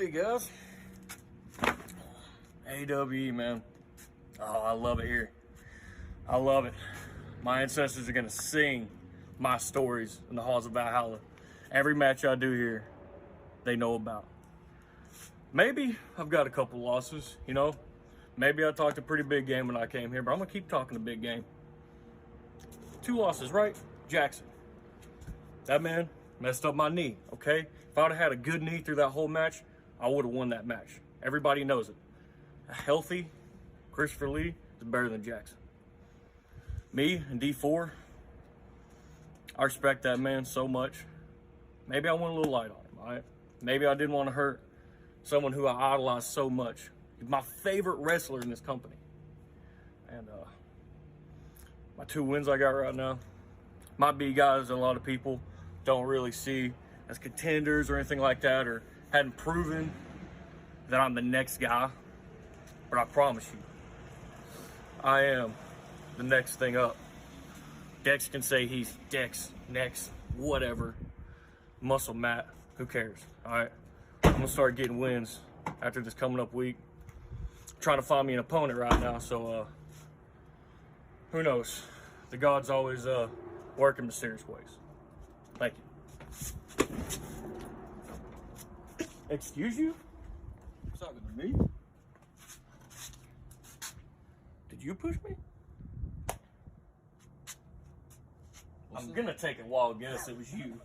Hey guys, AWE, man. Oh, I love it here. I love it. My ancestors are gonna sing my stories in the halls of Valhalla. Every match I do here, they know about. Maybe I've got a couple losses, you know. Maybe I talked a pretty big game when I came here, but I'm gonna keep talking a big game. 2 losses, right? Jackson. That man messed up my knee, okay? If I would have had a good knee through that whole match, I would have won that match. Everybody knows it. A healthy Krystofer Lee is better than Jackson. Me and D4, I respect that man so much. Maybe I went a little light on him, all right? Maybe I didn't want to hurt someone who I idolized so much. He's my favorite wrestler in this company. And my 2 wins I got right now might be guys that a lot of people don't really see as contenders or anything like that, or hadn't proven that I'm the next guy. But I promise you, I am the next thing up. Dex can say he's Dex, next, whatever. Muscle Matt, who cares, all right? I'm gonna start getting wins after this coming up week. I'm trying to find me an opponent right now, so who knows? The gods always work in mysterious ways. Thank you. Excuse you? What's talking to me? Did you push me? I'm gonna take a wild guess it was you.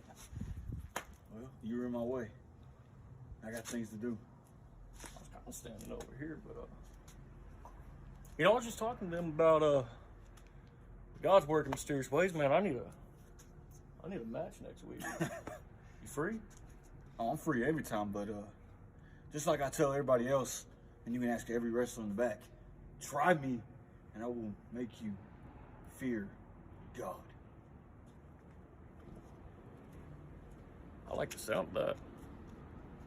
Well, you were in my way. I got things to do. I was kind of standing over here, but you know, I was just talking to them about God's work in mysterious ways, man. I need a match next week. You free? Oh, I'm free every time, but just like I tell everybody else, and you can ask every wrestler in the back, try me, and I will make you fear God. I like the sound of that.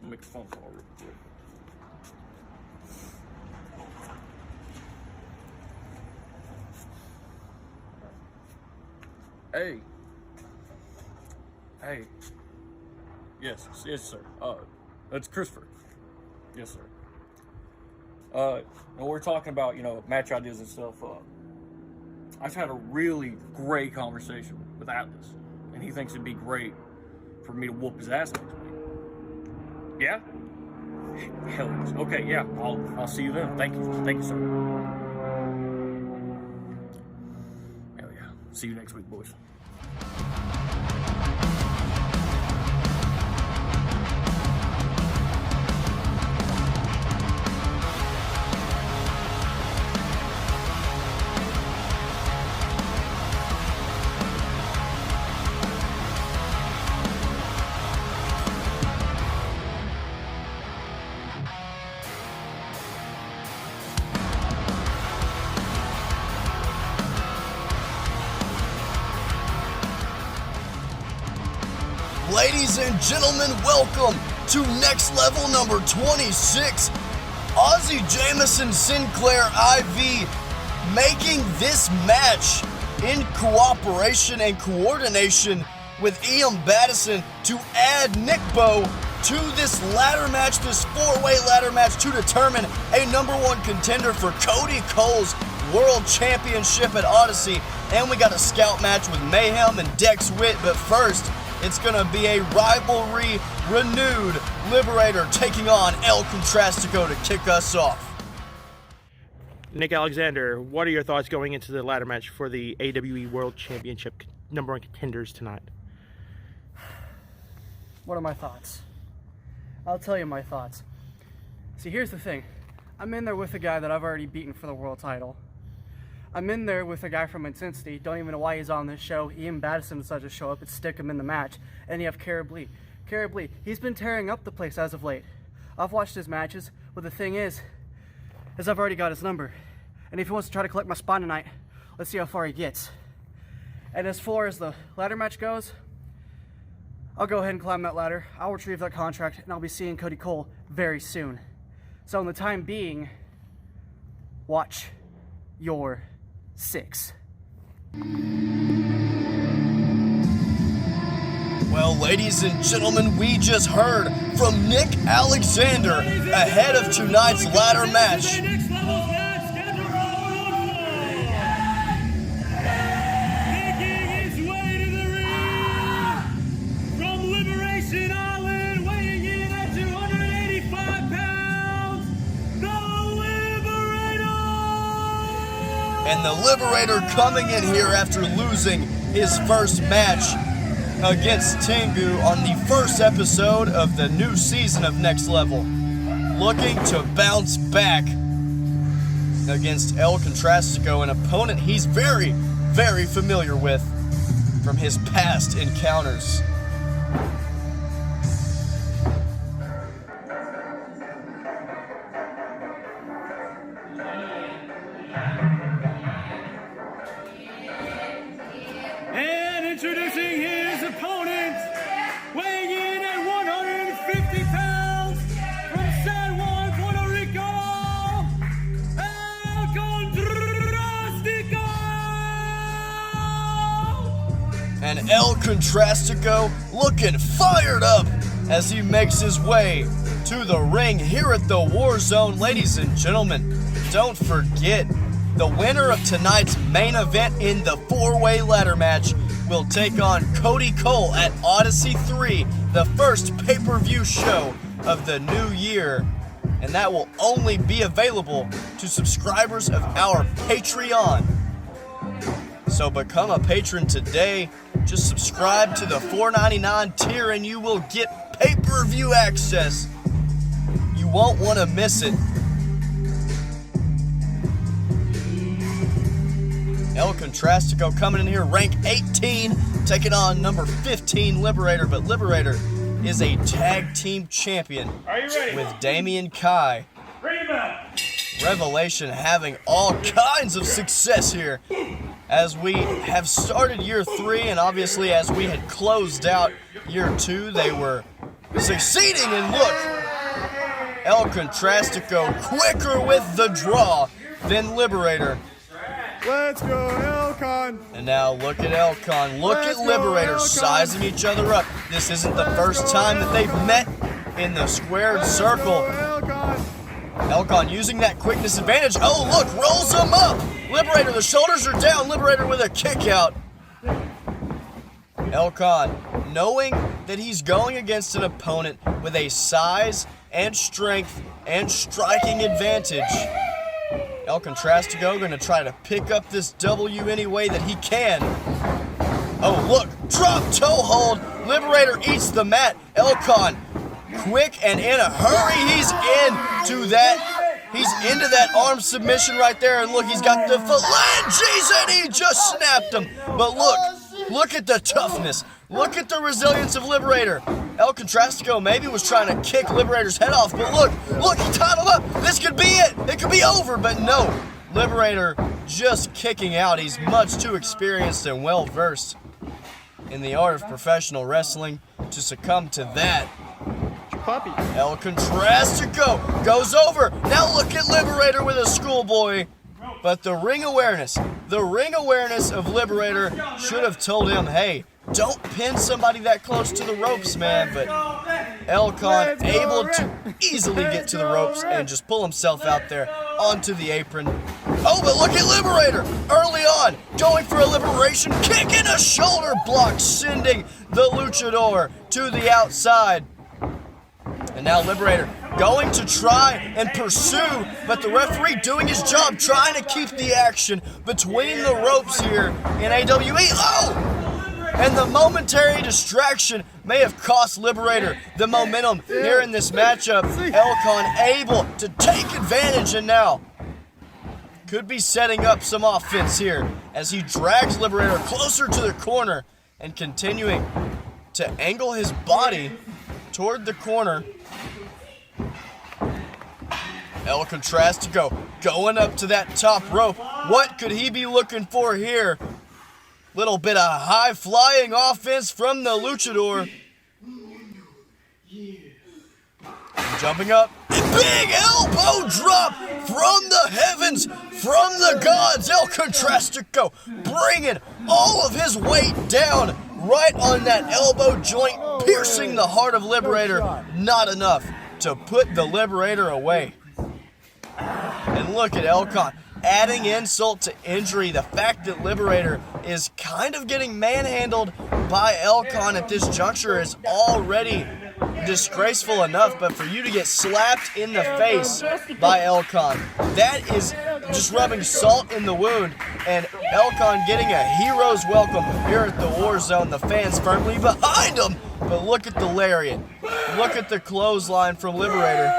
I'll make a phone call real quick. Hey. Hey. Yes, sir. It's Krystofer. Yes, sir. And we're talking about, you know, match ideas and stuff. I just had a really great conversation with Atlas, and he thinks it'd be great for me to whoop his ass next week. Yeah? Hell yes. Okay, yeah. I'll see you then. Thank you. Thank you, sir. Hell yeah. See you next week, boys. Ladies and gentlemen, welcome to Next Level number 26. Ozzy Jamison Sinclair IV making this match in cooperation and coordination with Ian Battison to add Nickbo to this ladder match, this 4-way ladder match to determine a #1 contender for Cody Cole's World Championship at Odyssey. And we got a scout match with Mayhem and Dex Whitt, but first, it's going to be a rivalry renewed. Liberator taking on El Contrastico to kick us off. Nick Alexander, what are your thoughts going into the ladder match for the AWE World Championship #1 contenders tonight? What are my thoughts? I'll tell you my thoughts. See, here's the thing. I'm in there with a guy that I've already beaten for the world title. I'm in there with a guy from Intensity. Don't even know why he's on this show. Ian Battison decided to show up and stick him in the match. And you have Kerub Li. Kerub Li, he's been tearing up the place as of late. I've watched his matches, but the thing is I've already got his number. And if he wants to try to collect my spot tonight, let's see how far he gets. And as far as the ladder match goes, I'll go ahead and climb that ladder. I'll retrieve that contract, and I'll be seeing Cody Cole very soon. So in the time being, watch your 6. Well, Well, ladies and gentlemen, we just heard from Nick Alexander ahead of tonight's ladder match. And the Liberator coming in here after losing his first match against Tengu on the first episode of the new season of Next Level. Looking to bounce back against El Contrastico, an opponent he's very, very familiar with from his past encounters. Introducing his opponent, weighing in at 150 pounds, from San Juan, Puerto Rico, El Contrastico! And El Contrastico looking fired up as he makes his way to the ring here at the War Zone. Ladies and gentlemen, don't forget, the winner of tonight's main event in the four-way ladder match will take on Cody Cole at Odyssey 3, the first pay-per-view show of the new year. And that will only be available to subscribers of our Patreon. So become a patron today. Just subscribe to the $4.99 tier and you will get pay-per-view access. You won't want to miss it. El Contrastico coming in here, rank 18, taking on number 15, Liberator. But Liberator is a tag team champion with Damian Kai. Revelation having all kinds of success here as we have started year 3, and obviously as we had closed out year 2, they were succeeding. And look, El Contrastico quicker with the draw than Liberator. Let's go, Elcon! And now look at Elcon. Look at Liberator sizing each other up. This isn't the first time that they've met in the squared circle. Elcon using that quickness advantage. Oh, look, rolls him up. Liberator, the shoulders are down. Liberator with a kick out. Elcon, knowing that he's going against an opponent with a size and strength and striking advantage, El Contrastico going to try to pick up this W any way that he can. Oh, look, drop toe hold. Liberator eats the mat. Elcon, quick and in a hurry. He's into that. He's into that arm submission right there. And look, he's got the phalanges and he just snapped him. But look at the toughness. Look at the resilience of Liberator. El Contrastico maybe was trying to kick Liberator's head off, but look, he tied him up. This could be it. It could be over, but no. Liberator just kicking out. He's much too experienced and well-versed in the art of professional wrestling to succumb to that. El Contrastico goes over. Now look at Liberator with a schoolboy. But the ring awareness of Liberator should have told him, hey, don't pin somebody that close to the ropes, man. But Elcon able to easily get to the ropes and just pull himself out there onto the apron. Oh, but look at Liberator early on, going for a liberation kick and a shoulder block, sending the luchador to the outside. And now Liberator going to try and pursue, but the referee doing his job, trying to keep the action between the ropes here in AWE. Oh! And the momentary distraction may have cost Liberator the momentum here in this matchup. Elcon able to take advantage, and now could be setting up some offense here as he drags Liberator closer to the corner and continuing to angle his body toward the corner. El Contrastico going up to that top rope. What could he be looking for here? Little bit of high-flying offense from the luchador. Jumping up. Big elbow drop from the heavens, from the gods. El Contrastico bringing all of his weight down, right on that elbow joint, piercing the heart of Liberator. Not enough to put the Liberator away. And look at El Con, adding insult to injury. The fact that Liberator is kind of getting manhandled by El Con at this juncture is already disgraceful enough, but for you to get slapped in the face by El Con, that is just rubbing salt in the wound, and El Con getting a hero's welcome here at the War Zone. The fans firmly behind him, but look at the lariat. Look at the clothesline from Liberator.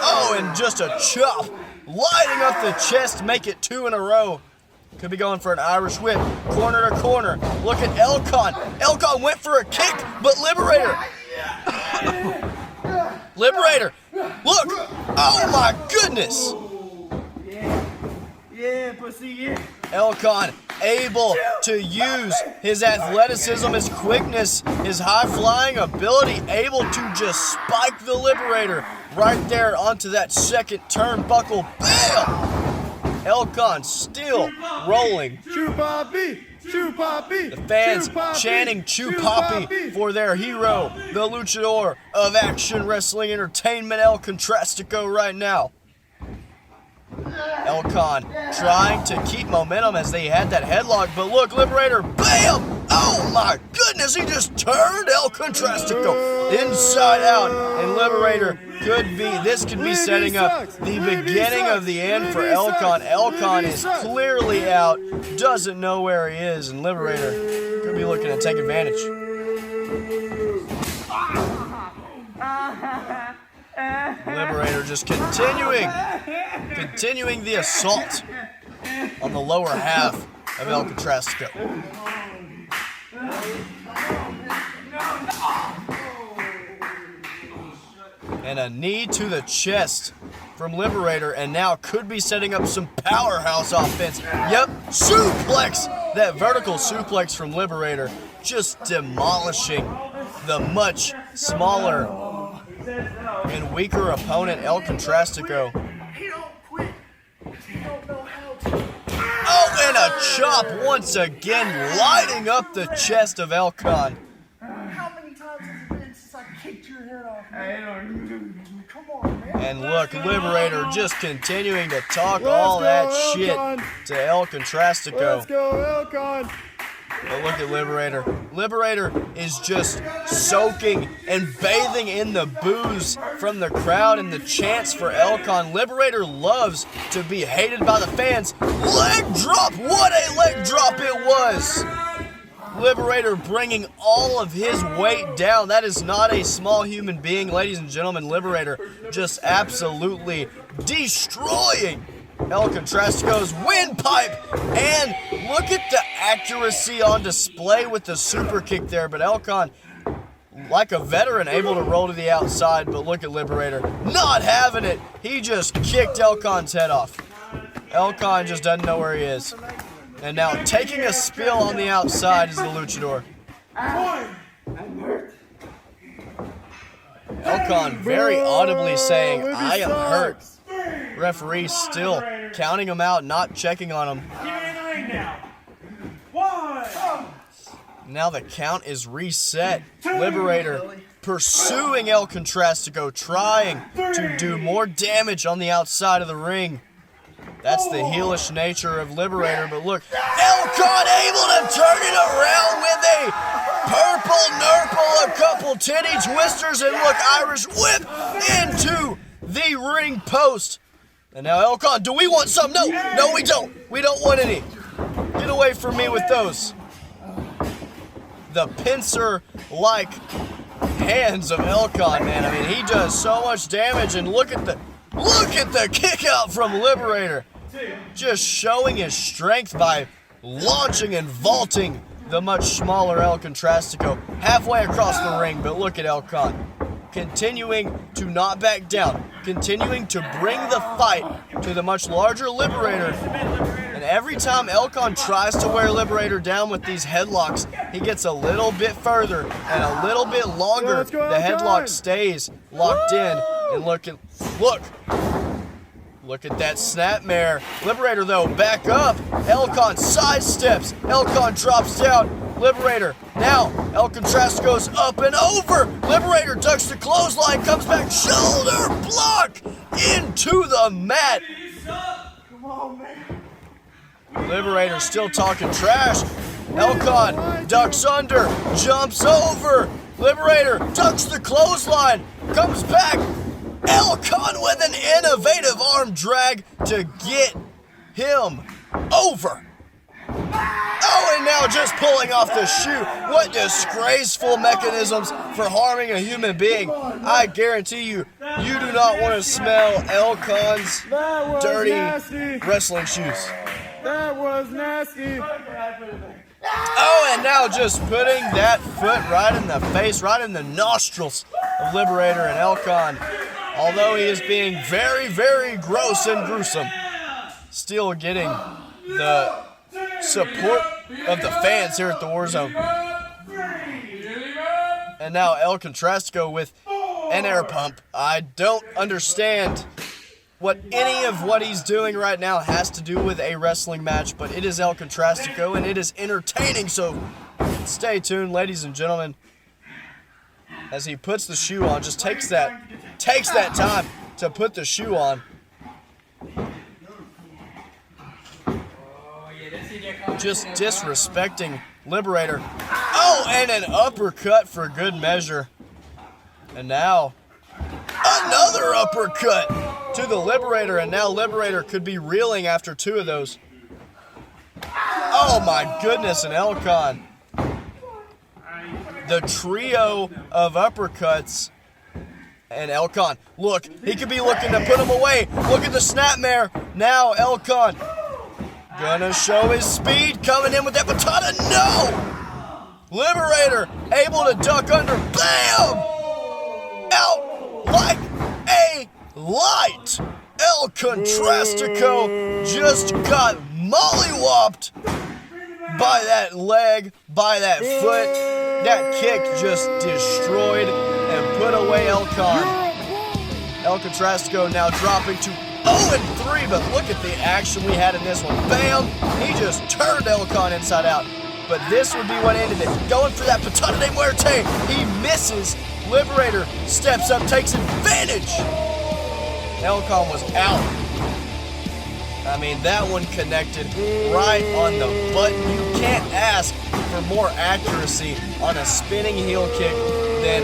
Oh, and just a chop, lighting up the chest, make it 2 in a row. Could be going for an Irish whip, corner to corner. Look at El Con. El Con went for a kick, but Liberator. Liberator, look. Oh my goodness. Yeah, pussy, yeah. El Con able to use his athleticism, his quickness, his high-flying ability, able to just spike the Liberator right there onto that second turnbuckle. Bam! El Con still rolling. Chupapi! Chupapi! The fans chanting Chupapi for their hero, the luchador of Action Wrestling Entertainment, El Contrastico, right now. El Con trying to keep momentum as they had that headlock, but look, Liberator, bam! Oh my goodness, he just turned El Contrastico inside out, and Liberator this could be setting up the beginning of the end for El Con. El Con is clearly out, doesn't know where he is, and Liberator could be looking to take advantage. Liberator just continuing the assault on the lower half of El Contrastico. And a knee to the chest from Liberator, and now could be setting up some powerhouse offense. Yep, suplex! That vertical suplex from Liberator, just demolishing the much smaller and weaker opponent, El Contrastico. Oh, and a chop once again, lighting up the chest of El Con. How many times has it been since I kicked your head off? Come on, man. And look, Liberator just continuing to talk all that shit to El Contrastico. Let's go, El Con! But look at Liberator. Liberator is just soaking and bathing in the booze from the crowd and the chants for El Con. Liberator loves to be hated by the fans. Leg drop! What a leg drop it was! Liberator bringing all of his weight down. That is not a small human being, ladies and gentlemen. Liberator just absolutely destroying El Contrastico's windpipe, and look at the accuracy on display with the super kick there, but El Con, like a veteran, able to roll to the outside, but look at Liberator, not having it. He just kicked El Con's head off. El Con just doesn't know where he is. And now taking a spill on the outside is the luchador. El Con very audibly saying, I am hurt. Referee still counting him out, not checking on him. Now the count is reset. Liberator pursuing El Contrastico, trying to do more damage on the outside of the ring. That's the heelish nature of Liberator, but look, El Con able to turn it around with a purple nurple, a couple titty twisters, and look, Irish whip into the ring post. And now El Con, do we want some? No, we don't. We don't want any. Get away from me with those. The pincer-like hands of El Con, man. I mean, he does so much damage, and look at the kick out from Liberator. Just showing his strength by launching and vaulting the much smaller El Contrastico halfway across the ring. But look at El Con, continuing to not back down, continuing to bring the fight to the much larger Liberator. And every time El Con tries to wear Liberator down with these headlocks, he gets a little bit further and a little bit longer. The headlock stays locked in. And look at that snapmare. Liberator, though, back up. El Con sidesteps. El Con drops down. Liberator. Now, El Contrastico's up and over. Liberator ducks the clothesline, comes back, shoulder block into the mat. Come on, man. Liberator still talking trash. Elcon ducks under, jumps over. Liberator ducks the clothesline, comes back. Elcon with an innovative arm drag to get him over. Oh, and now just pulling off the shoe. What disgraceful mechanisms for harming a human being. I guarantee you, you do not want to smell Elcon's dirty wrestling shoes. That was nasty. Oh, and now just putting that foot right in the face, right in the nostrils of Liberator and Elcon. Although he is being very, very gross and gruesome, still getting the support of the fans here at the Warzone. And now El Contrastico with an air pump. I don't understand what any of what he's doing right now has to do with a wrestling match, but it is El Contrastico and it is entertaining, so stay tuned, ladies and gentlemen. As he puts the shoe on, just takes that time to put the shoe on. Just disrespecting Liberator. Oh, and an uppercut for good measure. And now, another uppercut to the Liberator, and now Liberator could be reeling after two of those. Oh my goodness, and Elcon. The trio of uppercuts. And Elcon, look, he could be looking to put him away. Look at the snapmare. Now Elcon gonna show his speed, coming in with that patata. No! Liberator able to duck under. Bam! Out like a light. El Contrastico just got mollywopped by that leg, by that foot. That kick just destroyed and put away Elcon. El Contrastico now dropping to 0-3, but look at the action we had in this one. Bam! He just turned Elcon inside out. But this would be what ended it. Going for that patada de muerte. He misses. Liberator steps up, takes advantage. Elcon was out. I mean, that one connected right on the button. You can't ask for more accuracy on a spinning heel kick than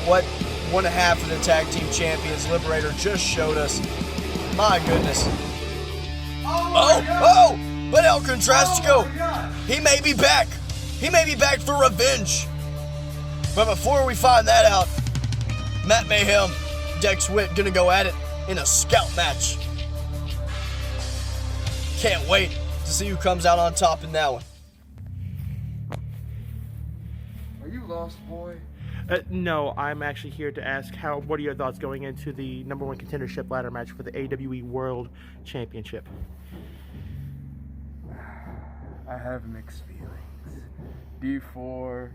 what one half of the tag team champions Liberator just showed us. My goodness. Oh, but El Contrastico, he may be back. He may be back for revenge. But before we find that out, Matt Mayhem, Dex Whitt gonna go at it in a scout match. Can't wait to see who comes out on top in that one. Are you lost, boy? No, I'm actually here to ask what are your thoughts going into the #1 contendership ladder match for the AWE World Championship? I have mixed feelings. D4,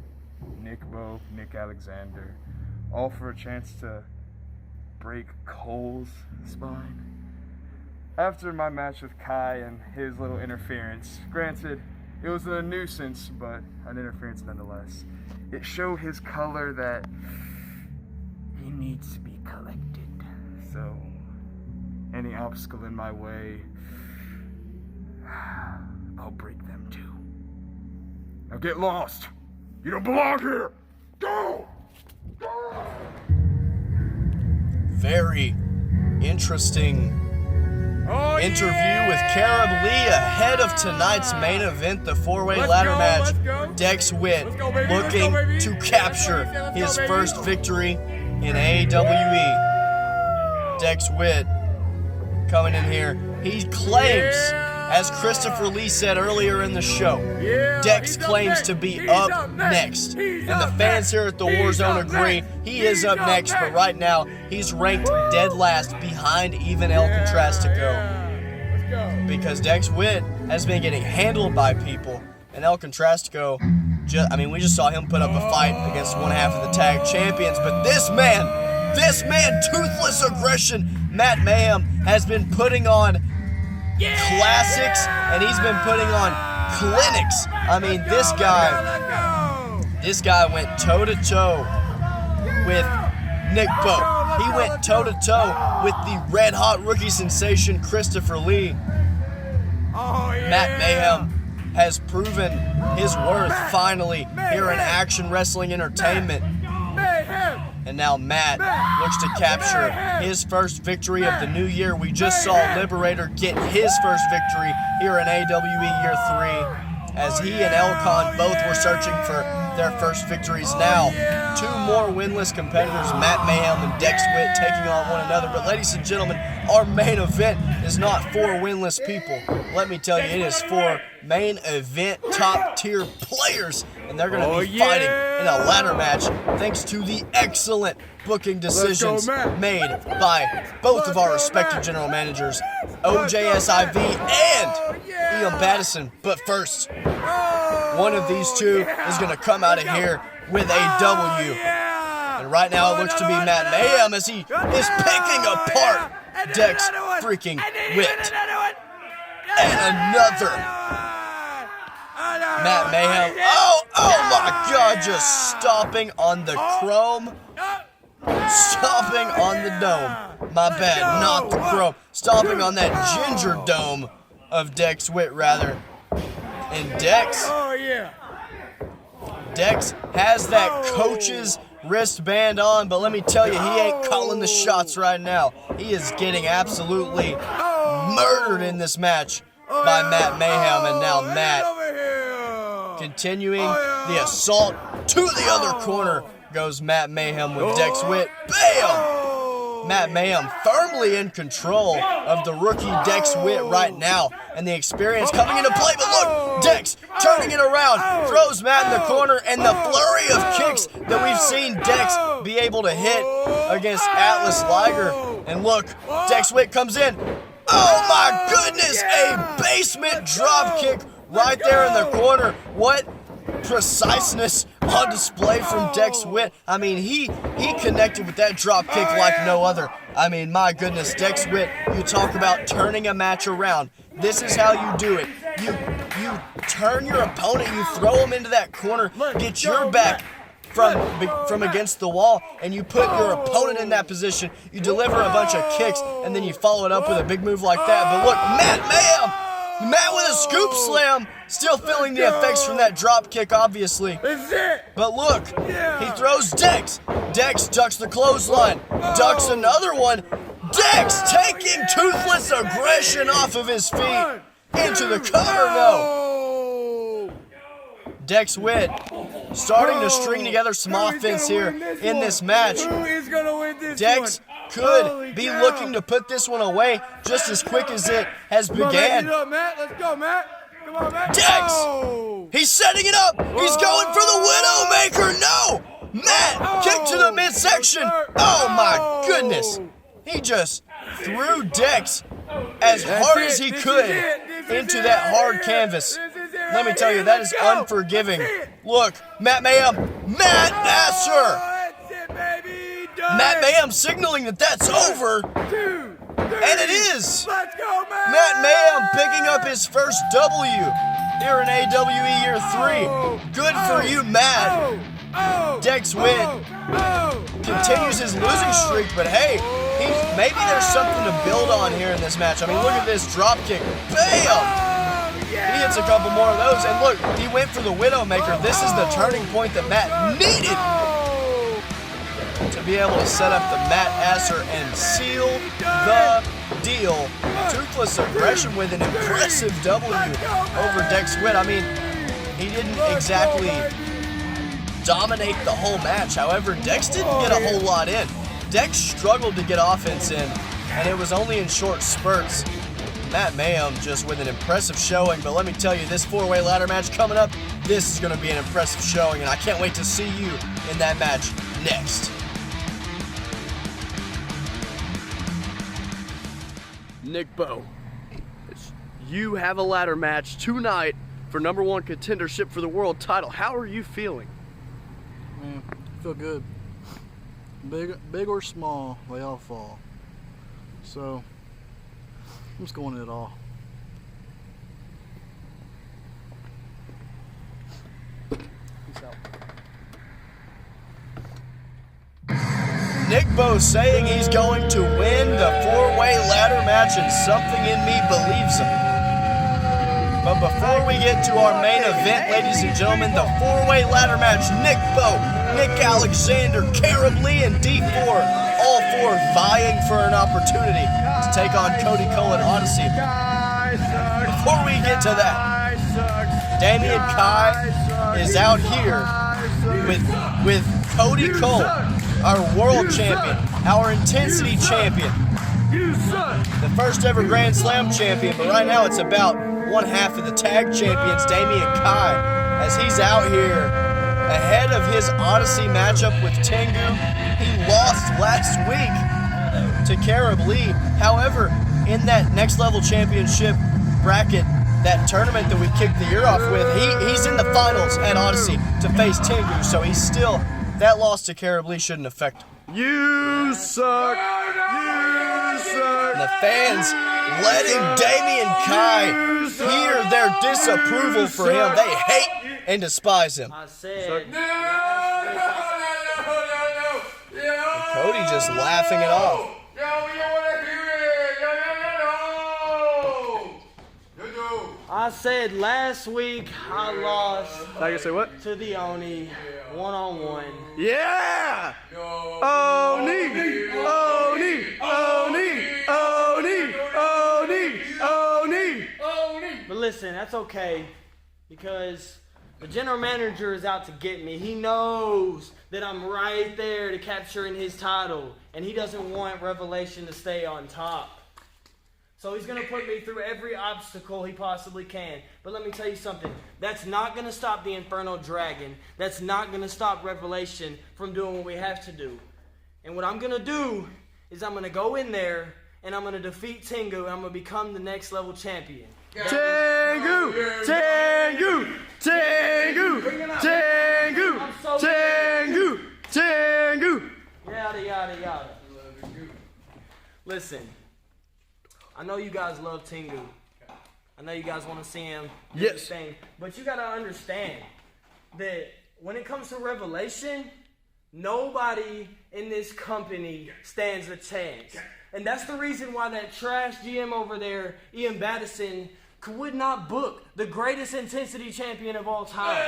Nickbo, Nick Alexander, all for a chance to break Cole's spine. After my match with Kai and his little interference, granted, it was a nuisance, but an interference nonetheless. It showed his color that he needs to be collected. So, any obstacle in my way, I'll break them too. Now get lost. You don't belong here. Go! Go! Very interesting interview with Kerub Li ahead of tonight's main event, the four-way ladder match. Dex Whitt looking to capture his first victory in AWE. Dex Whitt coming in here. He claims, as Krystofer Lee said earlier in the show, Dex claims to be up next. And the fans here at the Warzone agree he is up next, but right now he's ranked dead last behind even El Contrastico. Because Dex Whitt has been getting handled by people, and El Contrastico, we just saw him put up a fight against one half of the tag champions, but this man, toothless aggression, Matt Mayhem, has been putting on classics, and he's been putting on clinics. I mean, this guy This guy went toe-to-toe with Nickbo. He went toe-to-toe with the red-hot rookie sensation, Krystofer Lee. Matt Mayhem has proven his worth finally here in action wrestling entertainment. And now Matt looks to capture his first victory of the new year. We just saw Liberator get his first victory here in AWE Year 3 as he and El Con both were searching for their first victories. Now, 2 more winless competitors, Matt Mayhem and Dex Whitt, taking on one another. But ladies and gentlemen, our main event is not 4 winless people. Let me tell you, it is 4 main event top tier players, and they're going to be fighting in a ladder match thanks to the excellent booking decisions made by both of our respective general managers, OJSIV and Ian Battison. But first, one of these two is going to come out of here with a W. And right now it looks to be Matt Mayhem as he is picking apart Dex Freaking Whitt. And another Matt Mayhem. Oh my God, just stomping on the chrome. Stomping on the dome. My bad, not the chrome. Stomping on that ginger dome of Dex Whitt, rather. And Dex has that coach's wristband on, but let me tell you, he ain't calling the shots right now. He is getting absolutely murdered in this match by Matt Mayhem, and now Matt continuing the assault to the other corner goes Matt Mayhem with Dex Whitt. Bam! Matt Mayhem firmly in control of the rookie Dex Whitt right now, and the experience coming into play. But look, Dex turning it around, throws Matt in the corner, and the flurry of kicks that we've seen Dex be able to hit against Atlas Liger. And look, Dex Whitt comes in. Oh my goodness, a basement drop kick right there in the corner. What preciseness on display from Dex Whitt. I mean, he connected with that drop kick like no other. I mean, my goodness, Dex Whitt, you talk about turning a match around. This is how you do it. You turn your opponent, you throw him into that corner, get your back from against the wall, and you put your opponent in that position. You deliver a bunch of kicks, and then you follow it up with a big move like that. But look, Matt Mayhem! Matt with a scoop slam, still feeling the effects from that drop kick, obviously. But look, he throws Dex. Dex ducks the clothesline, ducks another one. Dex taking toothless aggression off of his feet into the cover, no. Dex Whitt starting to string together some offense here in this match. Dex could be looking to put this one away just as quick as it has began. Let's go, Matt. Come on, Matt. Dex! He's setting it up! He's going for the Widowmaker! No! Matt! Kick to the midsection! Oh my goodness! He just threw Dex as hard as he could into that hard canvas. Let me tell you, that is unforgiving. Look, Matt Mayhem, Matt Nasser! Matt Mayhem signaling that that's over. And it is. Let's go, Matt Mayhem picking up his first W here in AWE Year 3. Good for you, Matt. Dex Whitt continues his losing streak, but hey, maybe there's something to build on here in this match. I mean, look at this drop kick. Bam! He hits a couple more of those, and look, he went for the Widowmaker. This is the turning point that Matt needed to be able to set up the Matt Asser and seal the deal. Toothless aggression with an impressive W over Dex Whitt. I mean, he didn't exactly dominate the whole match. However, Dex didn't get a whole lot in. Dex struggled to get offense in, and it was only in short spurts. Matt Mayhem just with an impressive showing, but let me tell you, this 4-way ladder match coming up, this is going to be an impressive showing, and I can't wait to see you in that match next. Nickbo, you have a ladder match tonight for #1 contendership for the world title. How are you feeling? Man, I feel good. Big or small, they all fall. So, I'm just going at it all. Peace out. Nickbo saying he's going to win the 4-way ladder match, and something in me believes him. But before we get to our main event, ladies and gentlemen, the 4-way ladder match, Nickbo, Nick Alexander, Kerub Li, and D4, all four vying for an opportunity to take on Cody Cole and Odyssey. Before we get to that, Damian Kai is out here with Cody Cole, our world champion, our intensity champion, the first ever Grand Slam champion, but right now it's about one half of the tag champions, Damian Kai, as he's out here ahead of his Odyssey matchup with Tengu. He lost last week to Kerub Li. However, in that next level championship bracket, that tournament that we kicked the year off with, he's in the finals at Odyssey to face Tengu, so he's still, that loss to Kerub Li shouldn't affect him. You suck. You suck. And the fans letting Damian Kai hear their disapproval for him. They hate and despise him. I said. Cody just laughing it off. I said last week I lost I can say what? to the Oni one-on-one. Yeah! Oni! Oni! Oni! Oni! Oni! Oni! But listen, that's okay because the general manager is out to get me. He knows that I'm right there to capturing his title, and he doesn't want Revelation to stay on top. So he's going to put me through every obstacle he possibly can. But let me tell you something. That's not going to stop the Inferno Dragon. That's not going to stop Revelation from doing what we have to do. And what I'm going to do is I'm going to go in there and I'm going to defeat Tengu and I'm going to become the next level champion. Tengu! Tengu! Tengu! Tengu! Tengu! Tengu! Yada, yada, yada. Listen. I know you guys love Tengu. I know you guys want to see him do his thing. But you got to understand that when it comes to Revelation, nobody in this company stands a chance. And that's the reason why that trash GM over there, Ian Battison, would not book the greatest intensity champion of all time.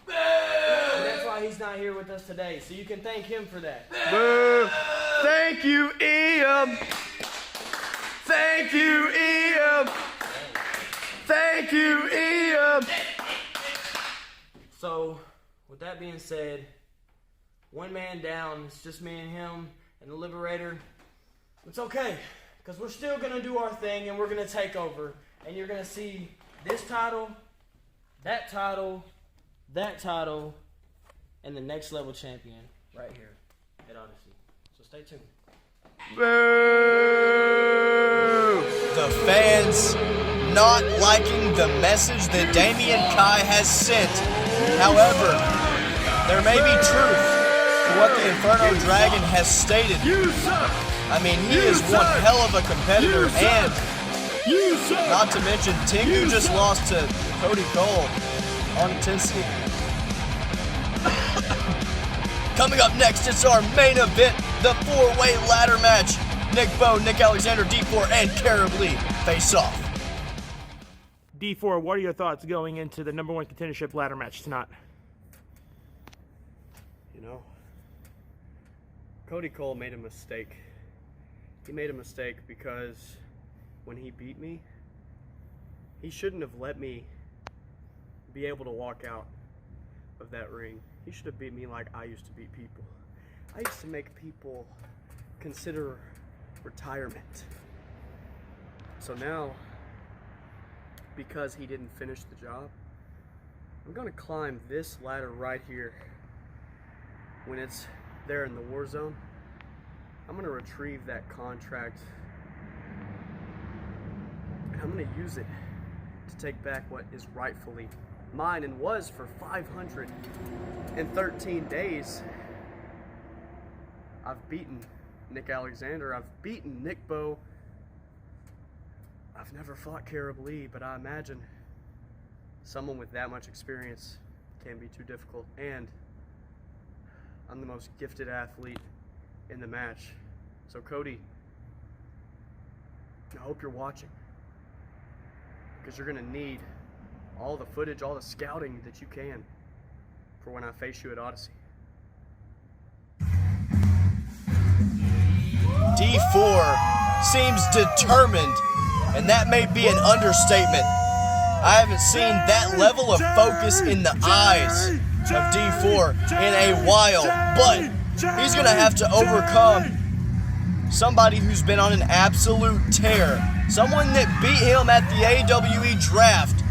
And that's why he's not here with us today. So you can thank him for that. Boo! Thank you, Ian! Thank you, Ian! Thank you, Ian! So, with that being said, one man down, it's just me and him and the Liberator. It's okay, because we're still going to do our thing and we're going to take over. And you're going to see this title, that title, and the next level champion right here at Odyssey. So stay tuned. Boo! The fans not liking the message that Damian Kai has sent. However, there may be truth to what the Inferno Dragon has stated. I mean, he is one hell of a competitor, and not to mention, Tengu just lost to Cody Cole on intensity. Coming up next, it's our main event, the 4-way ladder match. Nickbo, Nick Alexander, D4, and Kerub Li face off. D4, what are your thoughts going into the number one contendership ladder match tonight? You know, Cody Cole made a mistake. He made a mistake because when he beat me, he shouldn't have let me be able to walk out of that ring. He should have beat me like I used to beat people. I used to make people consider retirement. So now, because he didn't finish the job, I'm gonna climb this ladder right here. When it's there in the war zone, I'm gonna retrieve that contract and I'm gonna use it to take back what is rightfully mine and was for 513 days. I've beaten Nick Alexander, I've beaten Nickbo. I've never fought Kerub Li, but I imagine someone with that much experience can be too difficult. And I'm the most gifted athlete in the match. So Cody, I hope you're watching, because you're gonna need all the footage, all the scouting that you can for when I face you at Odyssey. D4 seems determined, and that may be an understatement. I haven't seen that level of focus in the eyes of D4 in a while, but he's going to have to overcome somebody who's been on an absolute tear, someone that beat him at the AWE draft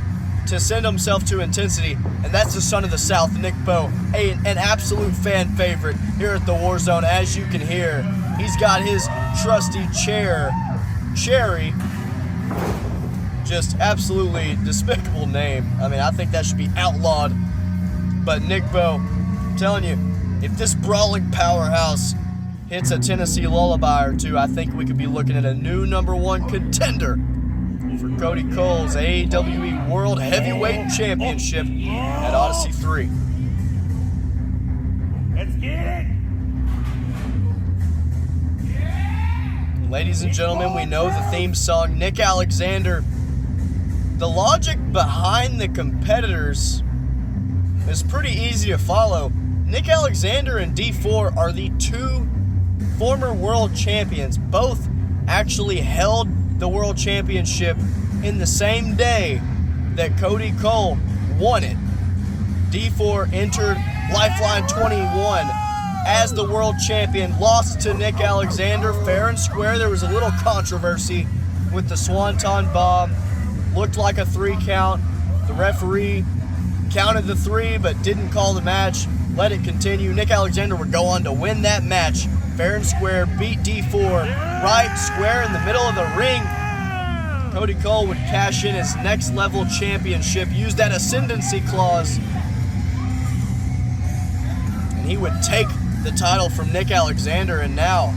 to send himself to Intensity, and that's the son of the South, Nickbo, an absolute fan favorite here at the Warzone. As you can hear, he's got his trusty Cherry, just absolutely despicable name. I mean, I think that should be outlawed. But Nickbo, I'm telling you, if this brawling powerhouse hits a Tennessee lullaby or two, I think we could be looking at a new #1 contender for Cody Cole's AWE World Heavyweight Championship at Odyssey 3. Let's get it! Ladies and gentlemen, we know the theme song, Nick Alexander. The logic behind the competitors is pretty easy to follow. Nick Alexander and D4 are the two former world champions. Both actually held the world championship in the same day that Cody Cole won it. D4 entered Lifeline 21 as the world champion, lost to Nick Alexander fair and square. There was a little controversy with the Swanton Bomb. Looked like a 3 count. The referee counted the 3 but didn't call the match. Let it continue. Nick Alexander would go on to win that match fair and square, beat D4 right square in the middle of the ring. Cody Cole would cash in his next level championship, use that ascendancy clause, and he would take the title from Nick Alexander. And now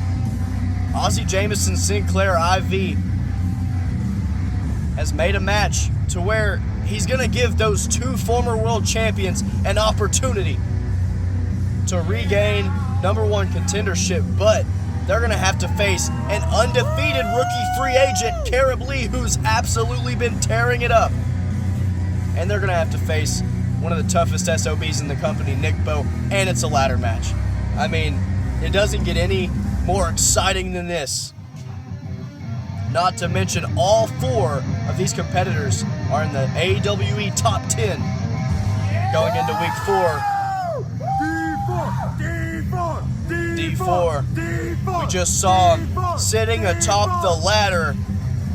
Ozzy Jamison Sinclair IV has made a match to where he's going to give those two former world champions an opportunity to regain #1 contendership, but they're going to have to face an undefeated rookie free agent, Kerub Li, who's absolutely been tearing it up. And they're going to have to face one of the toughest SOBs in the company, Nickbo, and it's a ladder match. I mean, it doesn't get any more exciting than this. Not to mention all 4 of these competitors are in the AWE top 10 going into week 4. D4. We just saw him sitting atop the ladder,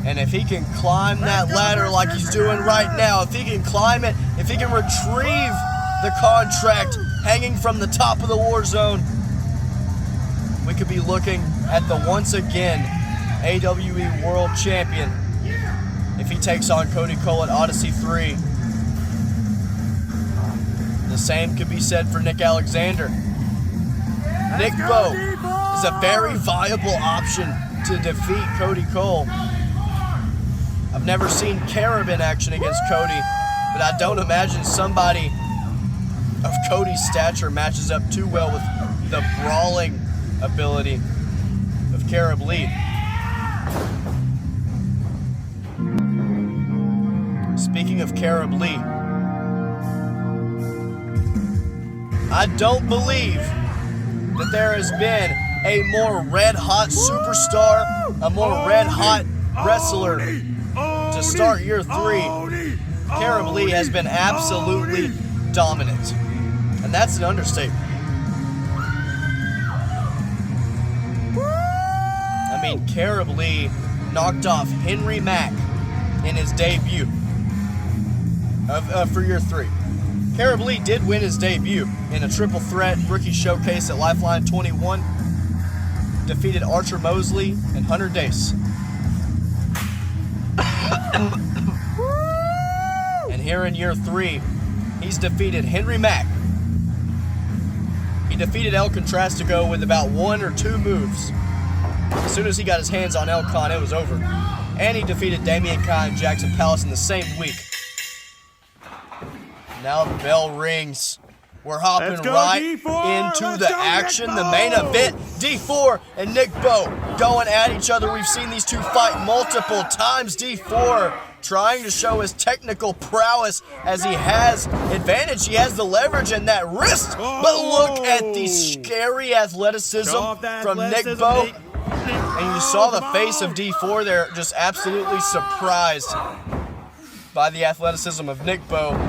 and if he can climb that ladder like he's doing right now, if he can climb it, if he can retrieve the contract hanging from the top of the Warzone, we could be looking at the once again AWE World Champion if he takes on Cody Cole at Odyssey 3. The same could be said for Nick Alexander. Nickbo is a very viable option to defeat Cody Cole. I've never seen Kerub in action against Cody, but I don't imagine somebody of Cody's stature matches up too well with the brawling ability of Kerub Li. Speaking of Kerub Li, I don't believe that there has been a more red-hot superstar, a more red-hot wrestler to start year 3. Kerub Li has been absolutely dominant, and that's an understatement. I mean, Kerub Li knocked off Henry Mack in his debut for year 3. Kerub Li did win his debut in a triple threat rookie showcase at Lifeline 21. Defeated Archer Mosley and Hunter Dace. And here in year 3, he's defeated Henry Mack. He defeated El Contrastico with about 1 or 2 moves. As soon as he got his hands on El Con, it was over. And he defeated Damian Kai and Jackson Palace in the same week. Now the bell rings We're hopping Let's go, right D4. into Let's the go, action, the Nickbo. main event. D4 and Nickbo going at each other. We've seen these two fight multiple times. D4 trying to show his technical prowess as he has advantage. He has the leverage and that wrist. But look at the scary athleticism from Nickbo. And you saw the face of D4 there, just absolutely surprised by the athleticism of Nickbo.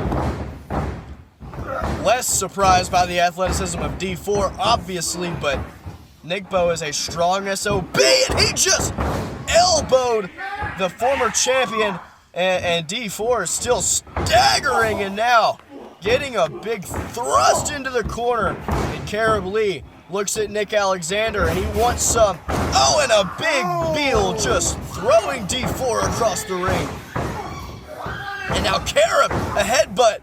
Less surprised by the athleticism of D4, obviously, but Nickbo is a strong SOB, and he just elbowed the former champion, and D4 is still staggering, and now getting a big thrust into the corner. And Kerub Li looks at Nick Alexander, and he wants some. Oh, and a big Beal just throwing D4 across the ring. And now Kerub, a headbutt.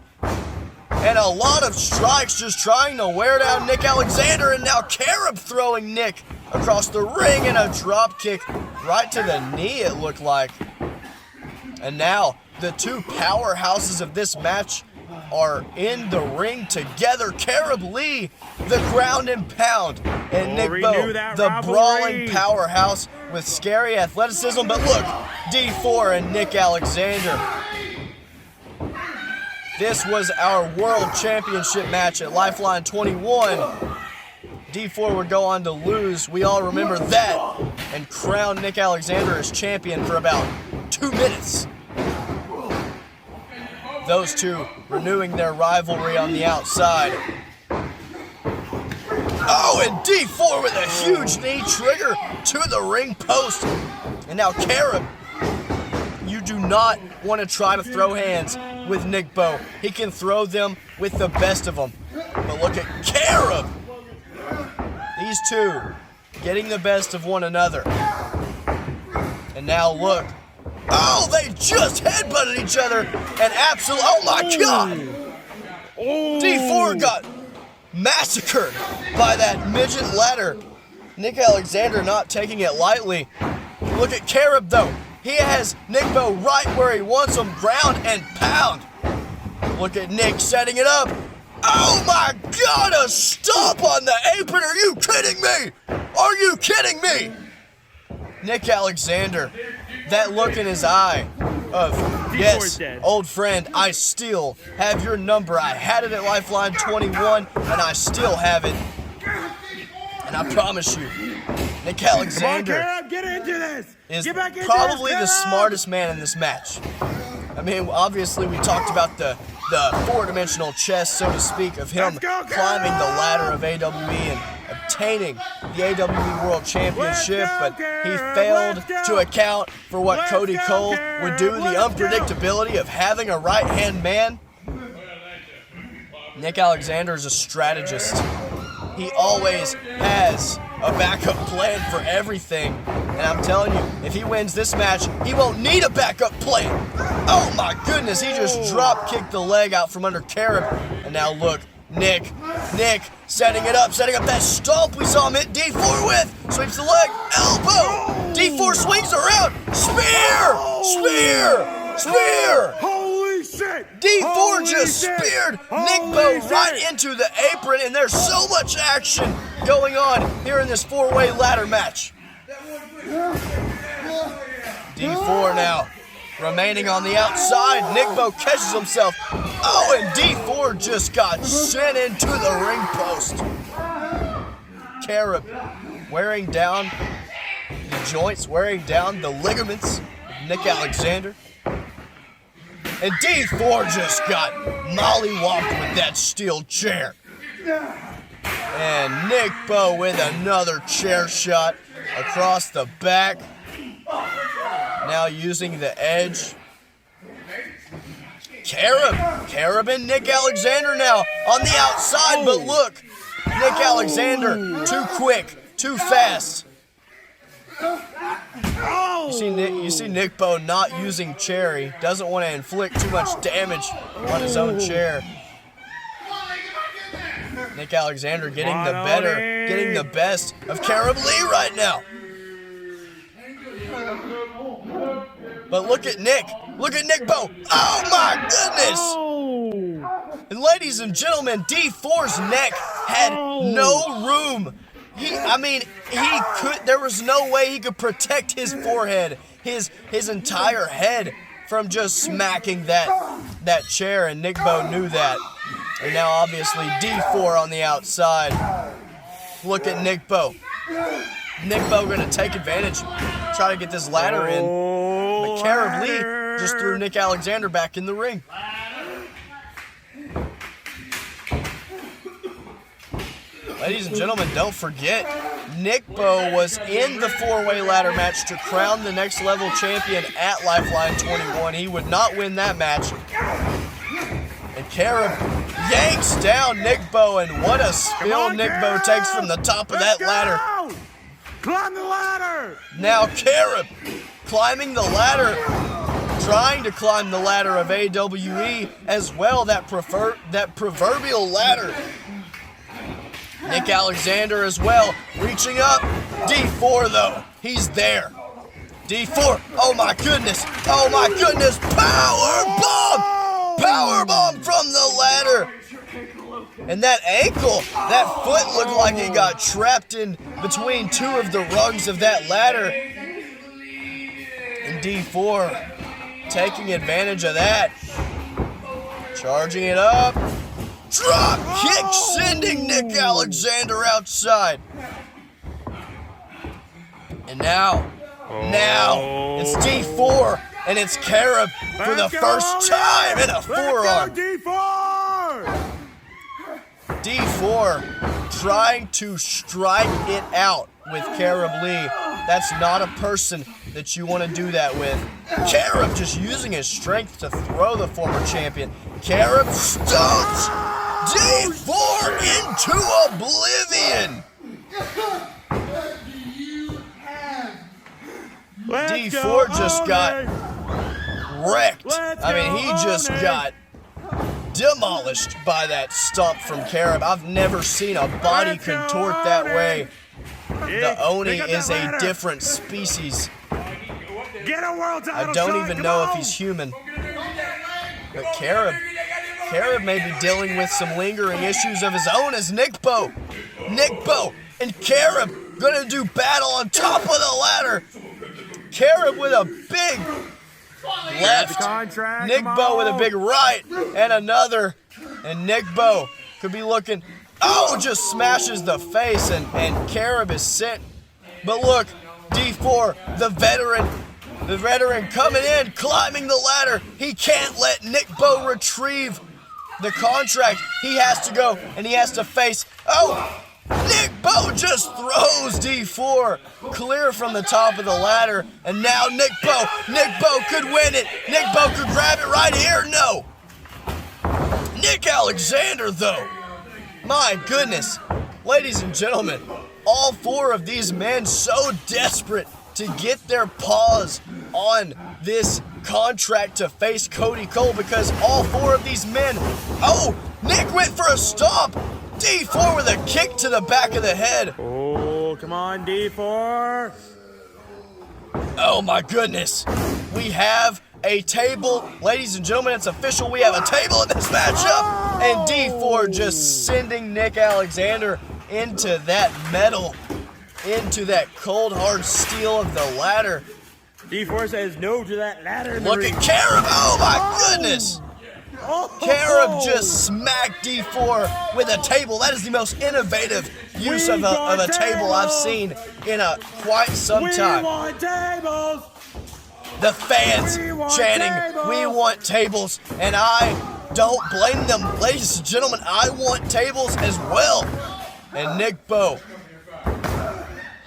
And a lot of strikes just trying to wear down Nick Alexander. And now Kerub throwing Nick across the ring, and a drop kick right to the knee, it looked like. And now the two powerhouses of this match are in the ring together. Kerub Li, the ground and pound, and Nickbo, the brawling powerhouse with scary athleticism. But look, D4 and Nick Alexander. This was our World Championship match at Lifeline 21. D4 would go on to lose. We all remember that. And crown Nick Alexander as champion for about 2 minutes. Those two renewing their rivalry on the outside. Oh, and D4 with a huge knee trigger to the ring post. And now Kerub, you do not want to try to throw hands with Nickbo. He can throw them with the best of them. But look at Kerub. These two getting the best of one another. And now look. Oh, they just headbutted each other. And absolutely, oh my God. D4 got massacred by that midget ladder. Nick Alexander not taking it lightly. Look at Kerub though. He has Nickbo right where he wants him, ground and pound. Look at Nick setting it up. Oh my God, a stomp on the apron. Are you kidding me? Are you kidding me? Nick Alexander, that look in his eye of, yes, old friend, I still have your number. I had it at Lifeline 21, and I still have it. And I promise you, Nick Alexander is probably the smartest man in this match. I mean, obviously we talked about the four-dimensional chess, so to speak, of him climbing the ladder of AWE and obtaining the AWE World Championship, but he failed to account for what Cody Cole would do, the unpredictability of having a right-hand man. Nick Alexander is a strategist. He always has a backup plan for everything. And I'm telling you, if he wins this match, he won't need a backup plan. Oh my goodness, he just drop kicked the leg out from under Kerub. And now look, Nick setting it up, setting up that stomp we saw him hit D4 with. Sweeps the leg, elbow. D4 swings around, spear. Holy shit! D4 just speared Nickbo right into the apron, and there's so much action going on here in this four-way ladder match. D4 now remaining on the outside. Nickbo catches himself. Oh, and D4 just got sent into the ring post. Kerub wearing down the joints, wearing down the ligaments of Nick Alexander. And D4 just got mollywopped with that steel chair. And Nickbo with another chair shot across the back. Now using the edge. Kerub and Nick Alexander now on the outside, but look, Nick Alexander too quick, too fast. You see Nickbo not using chair. Doesn't want to inflict too much damage on his own chair. Nick Alexander getting the best of Kerub Li right now. But look at Nickbo. Oh my goodness! And ladies and gentlemen, D4's neck had no room. There was no way he could protect his forehead, his entire head from just smacking that chair, and Nickbo knew that. And now obviously D4 on the outside. Look at Nickbo. Nickbo gonna take advantage, try to get this ladder in. But Kerub Li just threw Nick Alexander back in the ring. Ladies and gentlemen, don't forget, Nickbo was in the four-way ladder match to crown the next level champion at Lifeline 21. He would not win that match. And Kerub yanks down Nickbo, and what a spill Nickbo takes from the top of that ladder. Climb the ladder! Now Kerub climbing the ladder, trying to climb the ladder of AWE as well, that proverbial ladder. Nick Alexander as well, reaching up. D4 though, he's there. D4, oh my goodness, power bomb from the ladder. And that ankle, that foot looked like it got trapped in between two of the rungs of that ladder. And D4 taking advantage of that, charging it up. Drop kick, sending Nick Alexander outside. And now it's D4, and it's Kerub for the first time in a forearm. D4 trying to strike it out with Kerub Li. That's not a person that you want to do that with. Kerub just using his strength to throw the former champion. Kerub stomps D4 into oblivion. D4 just got wrecked. He just got demolished by that stomp from Kerub. I've never seen a body contort that way. The Oni is a different species. I don't even know if he's human. But Kerub may be dealing with some lingering issues of his own as Nickbo and Kerub gonna do battle on top of the ladder. Kerub with a big left, Nickbo with a big right, and another. And Nickbo could be looking, just smashes the face, and Kerub is sent. But look, D4, the veteran coming in, climbing the ladder. He can't let Nickbo retrieve the contract. He has to go, and he has to face, Nickbo just throws D4 clear from the top of the ladder, and now Nickbo could win it. Nickbo could grab it right here. No. Nick Alexander, though. My goodness. Ladies and gentlemen, all four of these men so desperate to get their paws on this contract to face Cody Cole, because all four of these men, Nick went for a stomp. D4 with a kick to the back of the head. Oh, come on, D4. Oh my goodness. We have a table. Ladies and gentlemen, it's official. We have a table in this matchup. And D4 just sending Nick Alexander into that metal, into that cold hard steel of the ladder. D4 says no to that ladder. Look at Kerub. Oh my goodness. Kerub just smacked D4 with a table. That is the most innovative use of a table I've seen in quite some time. We want tables. The fans chanting, "We want tables," and I don't blame them. Ladies and gentlemen, I want tables as well. And Nickbo,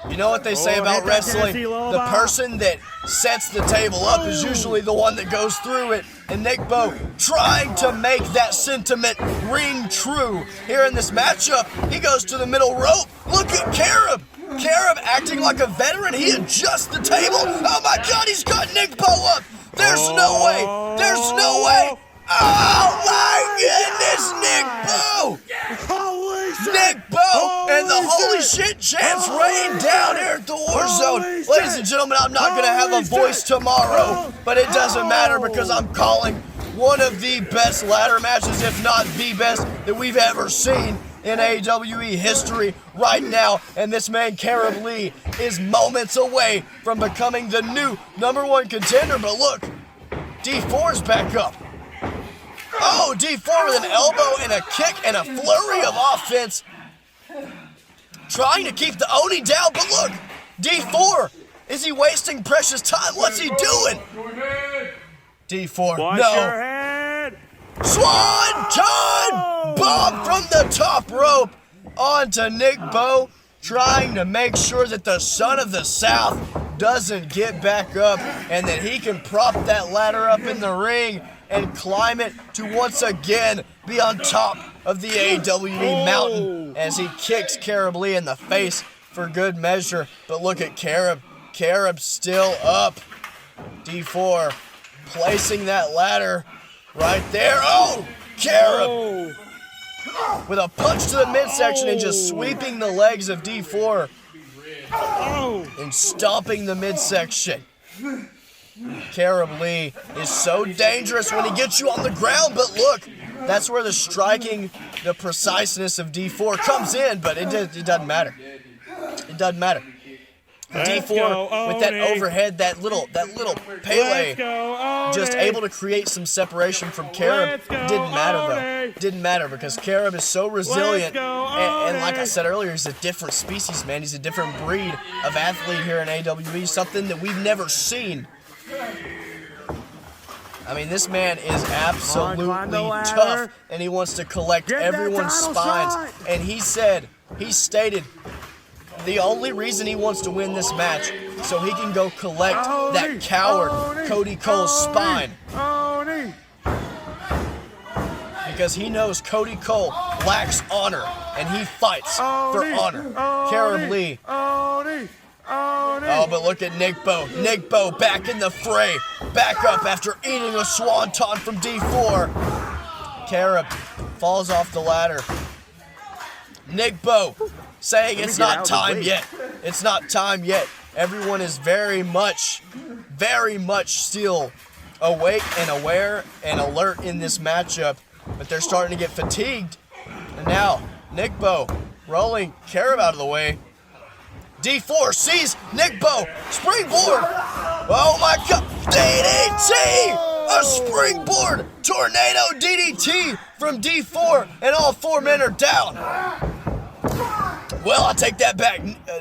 you know what they say about wrestling? The person that sets the table up is usually the one that goes through it. And Nickbo trying to make that sentiment ring true here in this matchup. He goes to the middle rope. Look at Kerub. Kerub acting like a veteran. He adjusts the table. Oh my God, he's got Nickbo up. There's no way. There's no way. Oh my goodness, Nickbo! Nickbo and the holy shit chants rain down here at the War Zone. Ladies and gentlemen, I'm not going to have a voice tomorrow, but it doesn't matter because I'm calling one of the best ladder matches, if not the best, that we've ever seen in AWE history right now. And this man, Kerub Li, is moments away from becoming the new #1 contender. But look, D4's back up. Oh, D4 with an elbow and a kick and a flurry of offense. Trying to keep the Oni down, but look, D4, is he wasting precious time? What's he doing? D4, Watch no. your head. Swanton bomb from the top rope onto Nickbo, trying to make sure that the son of the South doesn't get back up and that he can prop that ladder up in the ring and climb it to once again be on top of the AWE mountain as he kicks Kerub Li in the face for good measure. But look at Kerub. Kerub still up. D4 placing that ladder right there. Oh, Kerub with a punch to the midsection and just sweeping the legs of D4 and stomping the midsection. Kerub Li is so dangerous when he gets you on the ground, but look, that's where the striking, the preciseness of D4 comes in, but it doesn't matter. It doesn't matter. D4 with that overhead, that little Pele, just able to create some separation from Kerub. Didn't matter though. Didn't matter because Kerub is so resilient, and like I said earlier, he's a different species, man. He's a different breed of athlete here in AWE, something that we've never seen. I mean, this man is absolutely tough, and he wants to collect everyone's spines. And he stated, the only reason he wants to win this match so he can go collect that coward Cody Cole's spine. Because he knows Cody Cole lacks honor, and he fights for honor. Kerub Li. Oh, but look at Nickbo. Nickbo back in the fray. Back up after eating a swanton from D4. Kerub falls off the ladder. Nickbo saying it's not time yet. It's not time yet. Everyone is very much still awake and aware and alert in this matchup, but they're starting to get fatigued. And now, Nickbo rolling Kerub out of the way. D4 sees Nickbo, springboard. Oh my God, DDT! A springboard tornado DDT from D4, and all 4 men are down. Well, I'll take that back.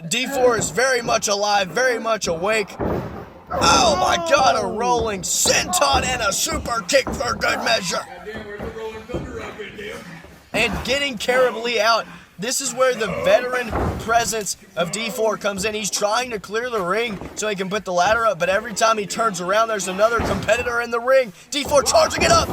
D4 is very much alive, very much awake. Oh my God, a rolling senton and a super kick for good measure. And getting Kerub Li out. This is where the veteran presence of D4 comes in. He's trying to clear the ring so he can put the ladder up, but every time he turns around, there's another competitor in the ring. D4 charging it up.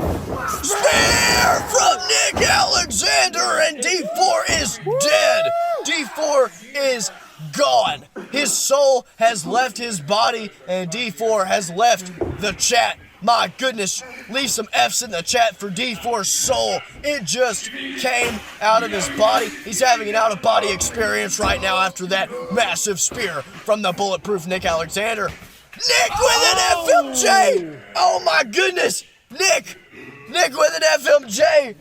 Spear from Nick Alexander, and D4 is dead. D4 is gone. His soul has left his body, and D4 has left the chat. My goodness, leave some F's in the chat for D4's soul. It just came out of his body. He's having an out-of-body experience right now after that massive spear from the bulletproof Nick Alexander. Nick with an FMJ! Oh my goodness! Nick with an FMJ!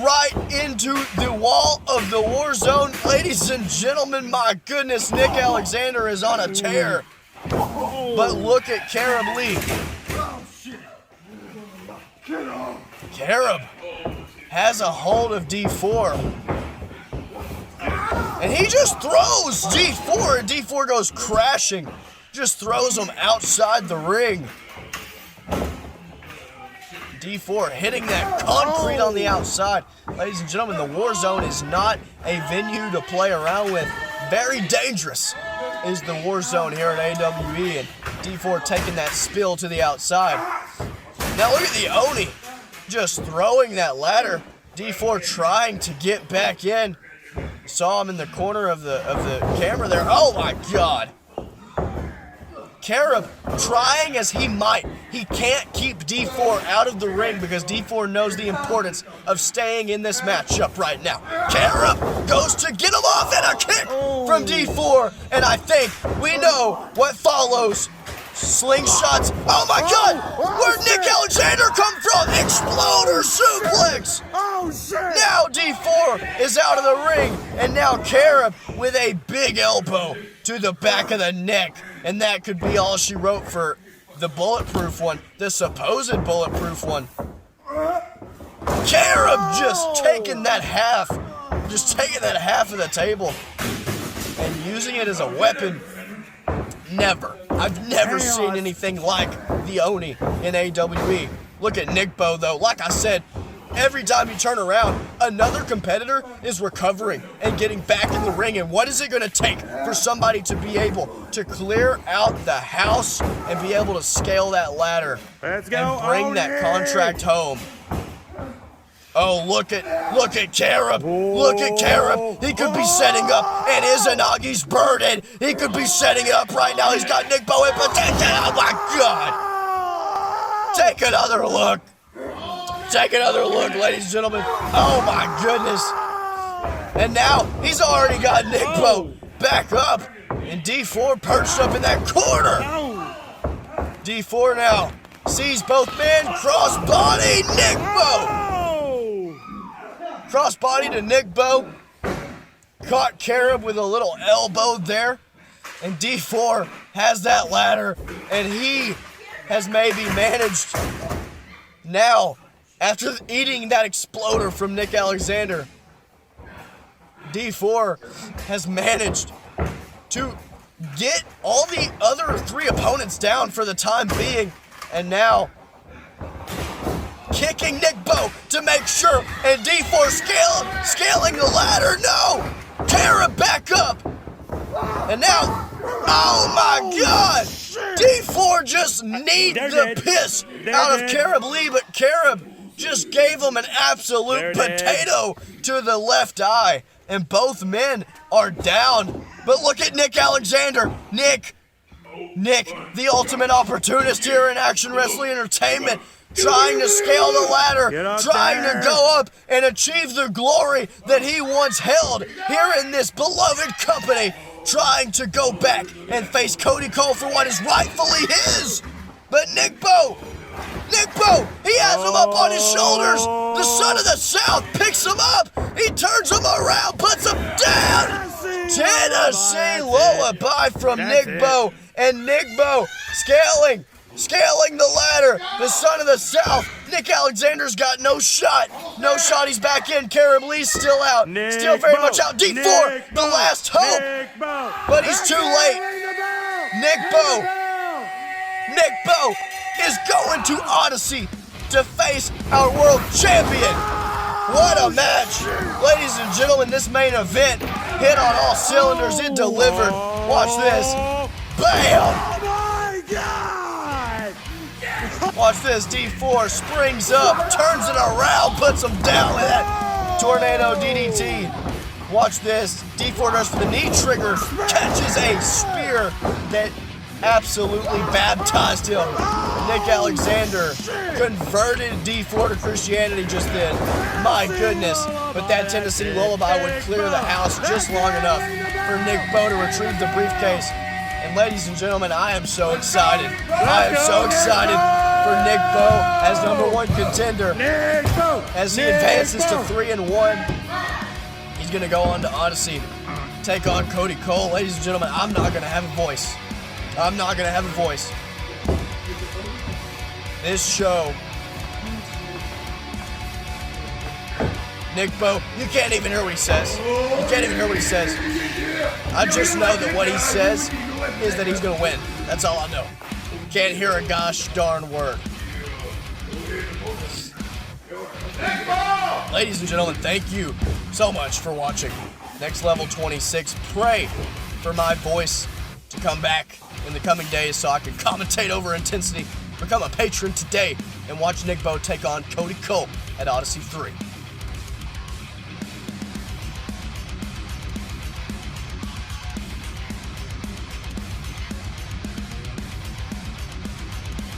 Right into the wall of the war zone. Ladies and gentlemen, my goodness, Nick Alexander is on a tear. But look at Kerub Li. Kerub has a hold of D4. And he just throws D4, and D4 goes crashing. Just throws him outside the ring. D4 hitting that concrete on the outside. Ladies and gentlemen, the war zone is not a venue to play around with. Very dangerous is the war zone here at AWE, and D4 taking that spill to the outside. Now look at the Oni just throwing that ladder. D4 trying to get back in. Saw him in the corner of the camera there. Oh my God. Kerub trying as he might. He can't keep D4 out of the ring because D4 knows the importance of staying in this matchup right now. Kerub goes to get him off, and a kick from D4. And I think we know what follows Slingshots. Oh my God! Where'd Nick Alexander come from? Exploder suplex! Oh, shit! Now D4 is out of the ring, and now Kerub with a big elbow to the back of the neck. And that could be all she wrote for the bulletproof one, the supposed bulletproof one. Kerub just taking that half of the table and using it as a weapon. Never. I've never seen anything like the Oni in AWE. Look at Nickbo though. Like I said, every time you turn around, another competitor is recovering and getting back in the ring. And what is it going to take for somebody to be able to clear out the house and be able to scale that ladder Let's go, and bring that Oni! contract home? Oh, look at Kerub. Look at Kerub. He could be setting up, and Izanagi's burden. He could be setting it up right now. He's got Nickbo in potential. Oh my God. Take another look. Take another look, ladies and gentlemen. Oh my goodness. And now he's already got Nickbo back up, and D4 perched up in that corner. D4 now sees both men. Crossbody Nickbo. Crossbody to Nickbo. Caught Kerub with a little elbow there. And D4 has that ladder. And he has maybe managed now, after eating that exploder from Nick Alexander, D4 has managed to get all the other three opponents down for the time being. And now kicking Nickbo to make sure, and D4 scaling the ladder. No! Kerub back up. And now, oh my God! D4 just kneed the piss out of Kerub Lee, but Kerub just gave him an absolute potato to the left eye. And both men are down. But look at Nick Alexander. Nick, the ultimate opportunist here in Action Wrestling Entertainment, trying to scale the ladder, trying to go up and achieve the glory that he once held here in this beloved company, trying to go back and face Cody Cole for what is rightfully his. But Nickbo, he has him up on his shoulders. The son of the South picks him up. He turns him around, puts him down. Tennessee Lullaby from Nickbo. And Nickbo scaling the ladder. The son of the South. Nick Alexander's got no shot. No shot. He's back in. Kerub Lee's still out. Still very much out. D4, the last hope. But he's too late. Nickbo is going to Odyssey to face our world champion. What a match. Ladies and gentlemen, this main event hit on all cylinders. It delivered. Watch this. Bam! Oh my God! Watch this. D4 springs up, turns it around, puts him down with that tornado DDT. Watch this. D4 goes for the knee trigger, catches a spear that absolutely baptized him. Nick Alexander converted D4 to Christianity just then. My goodness. But that Tennessee Lullaby would clear the house just long enough for Nickbo to retrieve the briefcase. And ladies and gentlemen, I am so excited. I am so excited for Nickbo as #1 contender. As he advances to 3-1, he's going to go on to Odyssey, take on Cody Cole. Ladies and gentlemen, I'm not going to have a voice. I'm not going to have a voice. This show, Nickbo, you can't even hear what he says. You can't even hear what he says. I just know that what he says is that he's going to win. That's all I know. Can't hear a gosh darn word. Ladies and gentlemen, thank you so much for watching Next Level 26. Pray for my voice to come back in the coming days so I can commentate over intensity. Become a patron today and watch Nickbo take on Cody Cole at Odyssey 3.